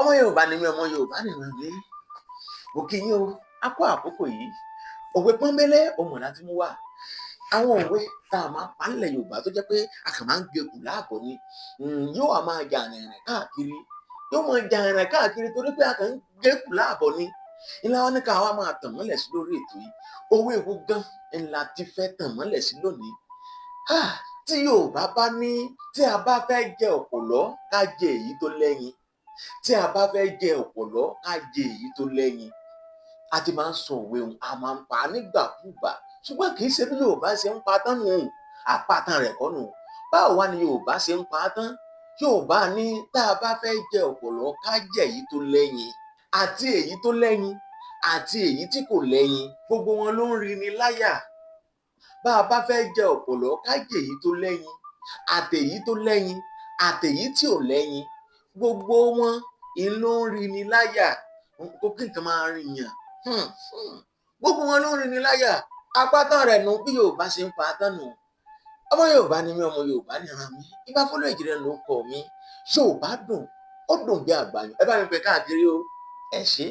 ọmọ Yorùbá ni mí, ọmọ Yorùbá nìran mi. Mo kí yín o, a kú àkókò yìí. Òwe pọ́nbélé òun láti mú wá. Àwọn òwe tá a máa pa nílẹ̀ Yorùbá tó jẹ́ pé a kàn máa ń gbé kù láàbọ̀ ni. Yóò wá máa jà rìnrìn káàkiri. Yóò máa jà rìnrìn káàkiri torí pé a kàn ń gbé kù láàbọ̀ ni. Ilé wa ní ká wá máa tàn mọ́lẹ̀ sí lórí ètò yìí. Òwe wo gan ńlá ti fẹ́ tàn mọ́lẹ̀ sí lónìí. Tí Yorùbá bá ní tí a bá fẹ́ jẹ ọ̀pọ̀lọ́ ká jẹ èyí tó lẹ́yin. Tí a bá fẹ́ jẹ ọ̀pọ̀lọ́ ká jẹ èyí tó lẹ́yin. A ti máa ń sọ òwe òun, a máa ń pa á nígbàkúùgbà. Ṣùgbọ́n kì í ṣe bí Yorùbá ṣe ń pa tán nù. Àpatàn rẹ̀ kọ́ nù. Báwo wá ni Yorùbá ṣe ń pa á tán? Yorùbá ní tá a bá fẹ́ jẹ ọ̀pọ̀lọ́ ká jẹ èyí tó lẹ́yin. Àti èyí tó lẹ́yin àti èyí tí kò lẹ́yin, gbogbo wọn ló ń rini láyà. Bá a bá fẹ́ jẹ ọ̀pọ̀lọ́ ká jẹ èyí tó lẹ́yin. Àtèyí tó lẹ́yin àtèyí tí ò lẹ́yin, gbogbo wọn ló ń rini láyà. Kó kí nǹkan máa rìn yàn. Gbogbo wọn ló ń rini láyà. Àpatàn rẹ̀ nù bí Yorùbá ṣe ń pa á tán nù. Ọmọ Yorùbá ni mí, ọmọ Yorùbá nìran mi. Ifá Fọlọ́runjìrẹ́ ló kọ mi. Yorùbá dùn, ó dùn bí àgbàyàn. Ẹ bá mi pè káàkiri o. Ẹ ṣé.